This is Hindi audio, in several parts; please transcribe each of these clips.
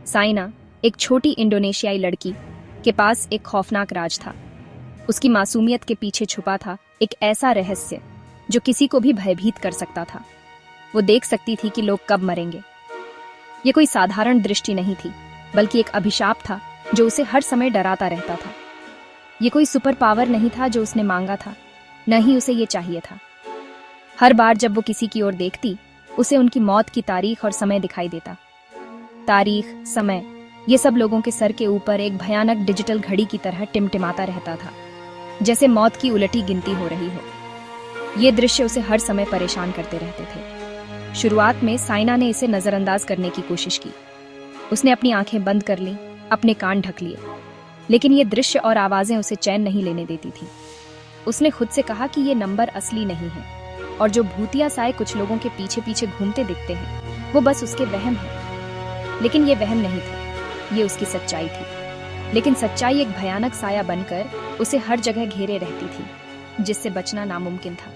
साइना एक छोटी इंडोनेशियाई लड़की के पास एक खौफनाक राज था। उसकी मासूमियत के पीछे छुपा था एक ऐसा रहस्य जो किसी को भी भयभीत कर सकता था। वो देख सकती थी कि लोग कब मरेंगे। ये कोई साधारण दृष्टि नहीं थी, बल्कि एक अभिशाप था जो उसे हर समय डराता रहता था। ये कोई सुपर पावर नहीं था जो उसने मांगा था, न ही उसे ये चाहिए था। हर बार जब वो किसी की ओर देखती, उसे उनकी मौत की तारीख और समय दिखाई देता। तारीख, समय, ये सब लोगों के सर के ऊपर एक भयानक डिजिटल घड़ी की तरह टिमटिमाता रहता था, जैसे मौत की उलटी गिनती हो रही हो। ये दृश्य उसे हर समय परेशान करते रहते थे। शुरुआत में साइना ने इसे नजरअंदाज करने की कोशिश की। उसने अपनी आंखें बंद कर लीं, अपने कान ढक लिए, लेकिन ये दृश्य और आवाजें उसे चैन नहीं लेने देती थी। उसने खुद से कहा कि ये नंबर असली नहीं है, और जो भूतिया साए कुछ लोगों के पीछे पीछे घूमते दिखते हैं, वो बस उसके वहम है। लेकिन ये वहम नहीं थे, ये उसकी सच्चाई थी। लेकिन सच्चाई एक भयानक साया बनकर उसे हर जगह घेरे रहती थी, जिससे बचना नामुमकिन था।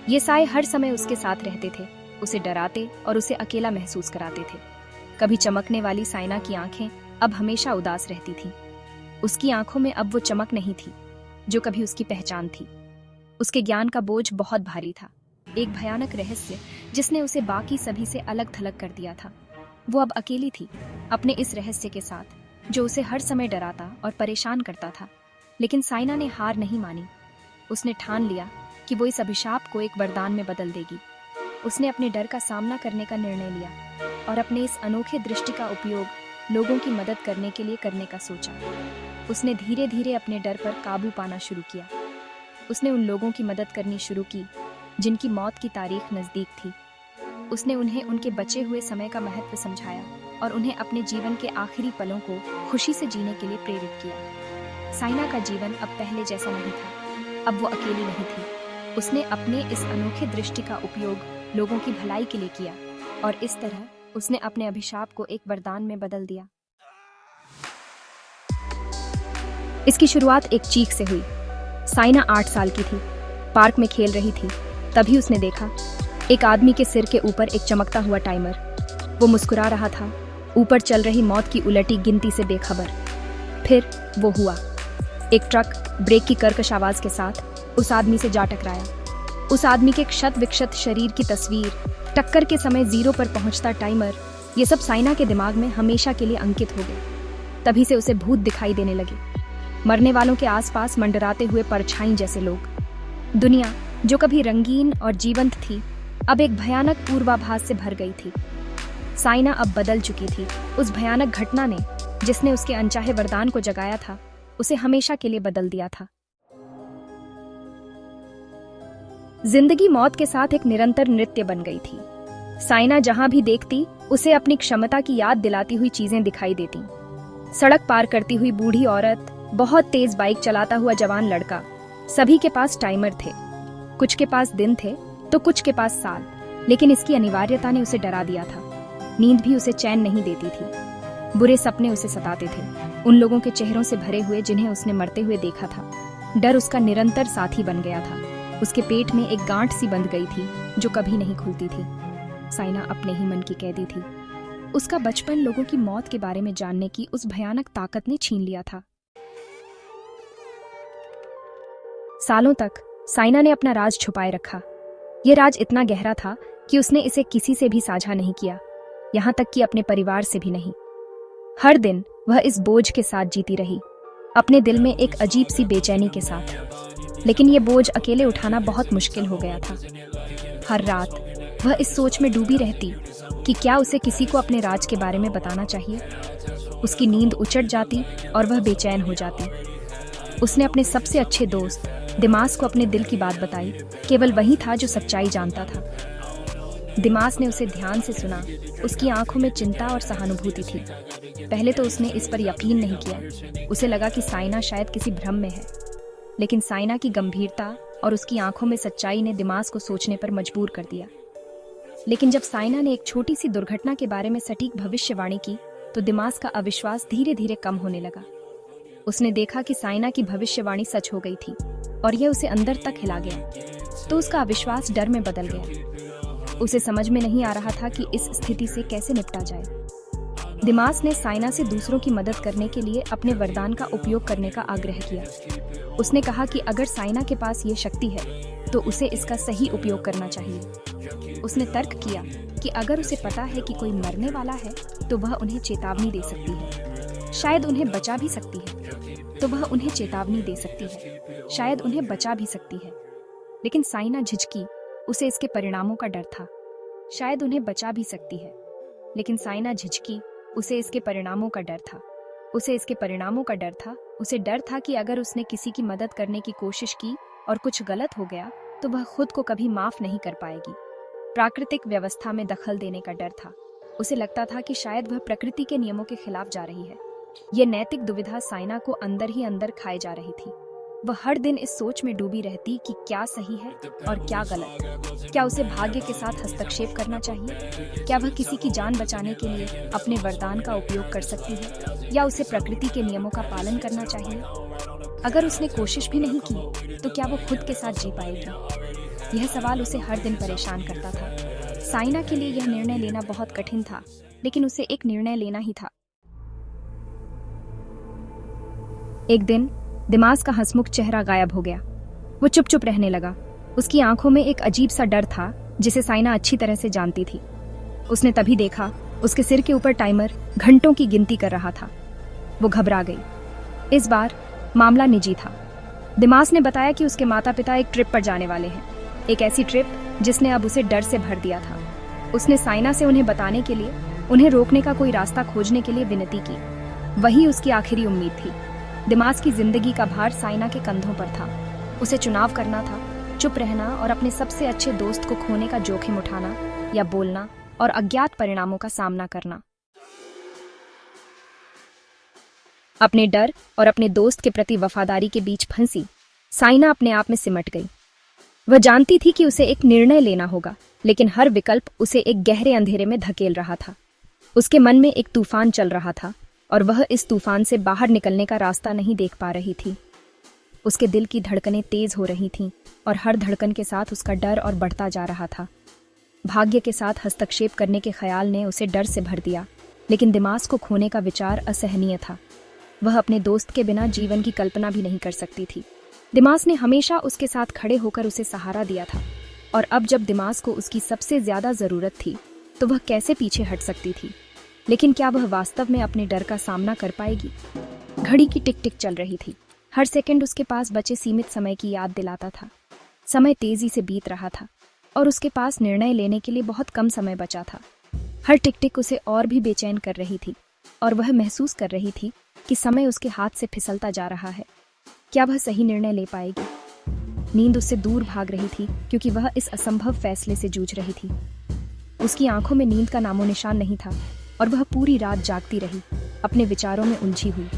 ये साए हर समय उसके साथ रहते थे, उसे डराते और उसे अकेला महसूस कराते थे। कभी चमकने वाली साइना की आंखें अब हमेशा उदास रहती थीं। उसकी आंखों में अब वो चमक नहीं थी जो कभी उसकी पहचान थी। उसके ज्ञान का बोझ बहुत भारी था, एक भयानक रहस्य जिसने उसे बाकी सभी से अलग थलग कर दिया था। वो अब अकेली थी अपने इस रहस्य के साथ, जो उसे हर समय डराता और परेशान करता था। लेकिन साइना ने हार नहीं मानी। उसने ठान लिया कि वो इस अभिशाप को एक वरदान में बदल देगी। उसने अपने डर का सामना करने का निर्णय लिया और अपने इस अनोखे दृष्टि का उपयोग लोगों की मदद करने के लिए करने का सोचा। उसने धीरे धीरे अपने डर पर काबू पाना शुरू किया। उसने उन लोगों की मदद करनी शुरू की जिनकी मौत की तारीख नज़दीक थी। उसने उन्हें उनके बचे हुए समय का महत्व समझाया और उन्हें अपने जीवन के आखिरी पलों को खुशी से जीने के लिए प्रेरित किया। साइना का जीवन अब पहले जैसा नहीं था। अब वो अकेली नहीं थी। उसने अपने इस अनोखे दृष्टि का उपयोग लोगों की भलाई के लिए किया, और इस तरह उसने अपने अभिशाप को एक वरदान में बदल दिया। इसकी शुरुआत एक चीख से हुई। साइना 8 साल की थी, पार्क में खेल रही थी। तभी उसने देखा एक आदमी के सिर के ऊपर एक चमकता हुआ टाइमर। वो मुस्कुरा रहा था, ऊपर चल रही मौत की उलटी गिनती से बेखबर। फिर वो हुआ। एक ट्रक ब्रेक की कर्कश आवाज के साथ उस आदमी से जा टकराया। उस आदमी के क्षत विक्षत शरीर की तस्वीर, टक्कर के समय 0 पर पहुंचता टाइमर, ये सब साइना के दिमाग में हमेशा के लिए अंकित हो गए। तभी से उसे भूत दिखाई देने लगे, मरने वालों के आसपास मंडराते हुए परछाई जैसे लोग। दुनिया जो कभी रंगीन और जीवंत थी, अब एक भयानक पूर्वाभास से भर गई थी। साइना अब बदल चुकी थी। उस भयानक घटना ने, जिसने उसके अनचाहे वरदान को जगाया था, उसे हमेशा के लिए बदल दिया था। जिंदगी मौत के साथ एक निरंतर नृत्य बन गई थी। साइना जहां भी देखती, उसे अपनी क्षमता की याद दिलाती हुई चीजें दिखाई देती। सड़क पार करती हुई बूढ़ी औरत, बहुत तेज बाइक चलाता हुआ जवान लड़का, सभी के पास टाइमर थे। कुछ के पास दिन थे तो कुछ के पास साल। लेकिन इसकी अनिवार्यता ने उसे डरा दिया था। नींद भी उसे चैन नहीं देती थी। बुरे सपने उसे सताते थे, उन लोगों के चेहरों से भरे हुए जिन्हें उसने मरते हुए देखा था। डर उसका निरंतर साथी बन गया था। उसके पेट में एक गांठ सी बंध गई थी जो कभी नहीं खुलती थी। साइना अपने ही मन की कैदी थी। उसका बचपन लोगों की मौत के बारे में जानने की उस भयानक ताकत ने छीन लिया था। सालों तक साइना ने अपना राज छुपाए रखा। ये राज इतना गहरा था कि उसने इसे किसी से भी साझा नहीं किया, यहाँ तक कि अपने परिवार से भी नहीं। हर दिन वह इस बोझ के साथ जीती रही, अपने दिल में एक अजीब सी बेचैनी के साथ। लेकिन ये बोझ अकेले उठाना बहुत मुश्किल हो गया था। हर रात वह इस सोच में डूबी रहती कि क्या उसे किसी को अपने राज के बारे में बताना चाहिए। उसकी नींद उचट जाती और वह बेचैन हो जाती। उसने अपने सबसे अच्छे दोस्त दिमास को अपने दिल की बात बताई। केवल वही था जो सच्चाई जानता था। दिमास ने उसे ध्यान से सुना। उसकी आंखों में चिंता और सहानुभूति थी। पहले तो उसने इस पर यकीन नहीं किया। उसे लगा कि साइना शायद किसी भ्रम में है। लेकिन साइना की गंभीरता और उसकी आंखों में सच्चाई ने दिमास को सोचने पर मजबूर कर दिया। लेकिन जब साइना ने एक छोटी सी दुर्घटना के बारे में सटीक भविष्यवाणी की, तो दिमास का अविश्वास धीरे धीरे कम होने लगा। उसने देखा कि साइना की भविष्यवाणी सच हो गई थी और यह उसे अंदर तक हिला गया। तो उसका अविश्वास डर में बदल गया। उसे समझ में नहीं आ रहा था कि इस स्थिति से कैसे निपटा जाए। दिमास ने साइना से दूसरों की मदद करने के लिए अपने वरदान का उपयोग करने का आग्रह किया। उसने कहा कि अगर साइना के पास ये शक्ति है तो उसे इसका सही उपयोग करना चाहिए। उसने तर्क किया कि अगर उसे पता है कि कोई मरने वाला है तो वह उन्हें चेतावनी दे सकती है, शायद उन्हें बचा भी सकती है। तो वह उन्हें चेतावनी दे सकती है, शायद उन्हें बचा भी सकती है। लेकिन साइना झिझकी, उसे इसके परिणामों का डर था। शायद उन्हें बचा भी सकती है, लेकिन साइना झिझकी, उसे इसके परिणामों का डर था। उसे इसके परिणामों का डर था। उसे डर था कि अगर उसने किसी की मदद करने की कोशिश की और कुछ गलत हो गया तो वह खुद को कभी माफ नहीं कर पाएगी। प्राकृतिक व्यवस्था में दखल देने का डर था। उसे लगता था कि शायद वह प्रकृति के नियमों के खिलाफ जा रही है। ये नैतिक दुविधा साइना को अंदर ही अंदर खाए जा रही थी। वह हर दिन इस सोच में डूबी रहती कि क्या सही है और क्या गलत। क्या उसे भाग्य के साथ हस्तक्षेप करना चाहिए? क्या वह किसी की जान बचाने के लिए अपने वरदान का उपयोग कर सकती है, या उसे प्रकृति के नियमों का पालन करना चाहिए? अगर उसने कोशिश भी नहीं की तो क्या वो खुद के साथ जी पाएगी? यह सवाल उसे हर दिन परेशान करता था। साइना के लिए यह निर्णय लेना बहुत कठिन था, लेकिन उसे एक निर्णय लेना ही था। एक दिन दिमास का हंसमुख चेहरा गायब हो गया। वो चुप चुप रहने लगा। उसकी आंखों में एक अजीब सा डर था जिसे साइना अच्छी तरह से जानती थी। उसने तभी देखा उसके सिर के ऊपर टाइमर घंटों की गिनती कर रहा था। वो घबरा गई। इस बार मामला निजी था। दिमास ने बताया कि उसके माता पिता एक ट्रिप पर जाने वाले हैं, एक ऐसी ट्रिप जिसने अब उसे डर से भर दिया था। उसने साइना से उन्हें बताने के लिए, उन्हें रोकने का कोई रास्ता खोजने के लिए विनती की। वही उसकी आखिरी उम्मीद थी। दिमास की जिंदगी का भार साइना के कंधों पर था। उसे चुनाव करना था, चुप रहना और अपने सबसे अच्छे दोस्त को खोने का जोखिम उठाना, या बोलना और अज्ञात परिणामों का सामना करना। अपने डर और अपने दोस्त के प्रति वफादारी के बीच फंसी साइना अपने आप में सिमट गई। वह जानती थी कि उसे एक निर्णय लेना होगा, लेकिन हर विकल्प उसे एक गहरे अंधेरे में धकेल रहा था। उसके मन में एक तूफान चल रहा था और वह इस तूफान से बाहर निकलने का रास्ता नहीं देख पा रही थी। उसके दिल की धड़कनें तेज हो रही थीं और हर धड़कन के साथ उसका डर और बढ़ता जा रहा था। भाग्य के साथ हस्तक्षेप करने के ख्याल ने उसे डर से भर दिया, लेकिन दिमाग को खोने का विचार असहनीय था। वह अपने दोस्त के बिना जीवन की कल्पना भी नहीं कर सकती थी। दिमाग ने हमेशा उसके साथ खड़े होकर उसे सहारा दिया था, और अब जब दिमाग को उसकी सबसे ज्यादा जरूरत थी तो वह कैसे पीछे हट सकती थी? लेकिन क्या वह वास्तव में अपने डर का सामना कर पाएगी? घड़ी की टिक टिक चल रही थी। हर सेकंड उसके पास बचे सीमित समय की याद दिलाता था। समय तेजी से बीत रहा था और उसके पास निर्णय लेने के लिए बहुत कम समय बचा था। हर टिक टिक उसे और भी बेचैन कर रही थी और वह महसूस कर रही थी कि समय उसके हाथ से फिसलता जा रहा है। क्या वह सही निर्णय ले पाएगी? नींद उससे दूर भाग रही थी क्योंकि वह इस असंभव फैसले से जूझ रही थी। उसकी आंखों में नींद का नामो निशान नहीं था और वह पूरी रात जागती रही, अपने विचारों में उलझी हुई।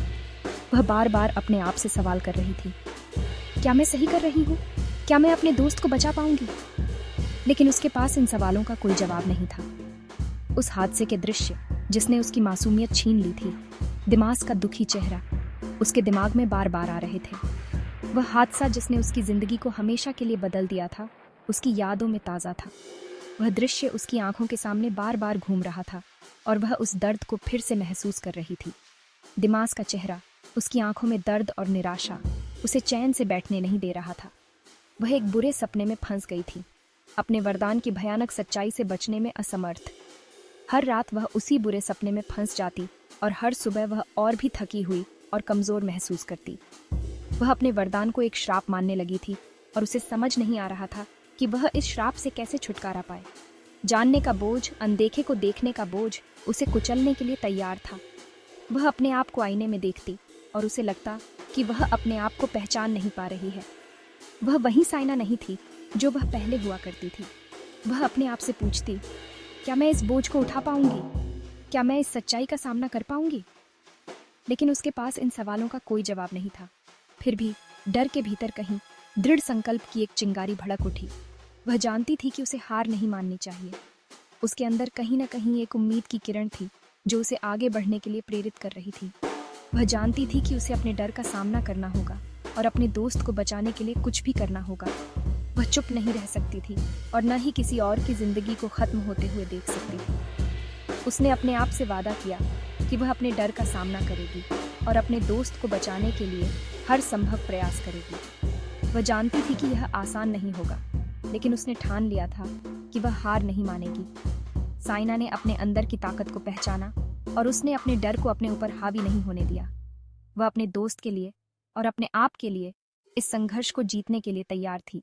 वह बार बार अपने आप से सवाल कर रही थी, क्या मैं सही कर रही हूँ? क्या मैं अपने दोस्त को बचा पाऊंगी? लेकिन उसके पास इन सवालों का कोई जवाब नहीं था। उस हादसे के दृश्य जिसने उसकी मासूमियत छीन ली थी, दिमाग का दुखी चेहरा उसके दिमाग में बार बार आ रहे थे। वह हादसा जिसने उसकी जिंदगी को हमेशा के लिए बदल दिया था, उसकी यादों में ताज़ा था। वह दृश्य उसकी आंखों के सामने बार बार घूम रहा था और वह उस दर्द को फिर से महसूस कर रही थी। दिमाग का चेहरा, उसकी आंखों में दर्द और निराशा उसे चैन से बैठने नहीं दे रहा था। वह एक बुरे सपने में फंस गई थी, अपने वरदान की भयानक सच्चाई से बचने में असमर्थ। हर रात वह उसी बुरे सपने में फंस जाती और हर सुबह वह और भी थकी हुई और कमजोर महसूस करती। वह अपने वरदान को एक श्राप मानने लगी थी और उसे समझ नहीं आ रहा था कि वह इस श्राप से कैसे छुटकारा पाए। जानने का बोझ, अनदेखे को देखने का बोझ उसे कुचलने के लिए तैयार था। वह अपने आप को आईने में देखती और उसे लगता कि वह अपने आप को पहचान नहीं पा रही है। वह वही साइना नहीं थी जो वह पहले हुआ करती थी। वह अपने आप से पूछती, क्या मैं इस बोझ को उठा पाऊंगी? क्या मैं इस सच्चाई का सामना कर पाऊंगी? लेकिन उसके पास इन सवालों का कोई जवाब नहीं था। फिर भी डर के भीतर कहीं दृढ़ संकल्प की एक चिंगारी भड़क उठी। वह जानती थी कि उसे हार नहीं माननी चाहिए। उसके अंदर कहीं न कहीं एक उम्मीद की किरण थी जो उसे आगे बढ़ने के लिए प्रेरित कर रही थी। वह जानती थी कि उसे अपने डर का सामना करना होगा और अपने दोस्त को बचाने के लिए कुछ भी करना होगा। वह चुप नहीं रह सकती थी और न ही किसी और की जिंदगी को खत्म होते हुए देख सकती थी। उसने अपने आप से वादा किया कि वह अपने डर का सामना करेगी और अपने दोस्त को बचाने के लिए हर संभव प्रयास करेगी। वह जानती थी कि यह आसान नहीं होगा, लेकिन उसने ठान लिया था कि वह हार नहीं मानेगी। साइना ने अपने अंदर की ताकत को पहचाना और उसने अपने डर को अपने ऊपर हावी नहीं होने दिया। वह अपने दोस्त के लिए और अपने आप के लिए इस संघर्ष को जीतने के लिए तैयार थी।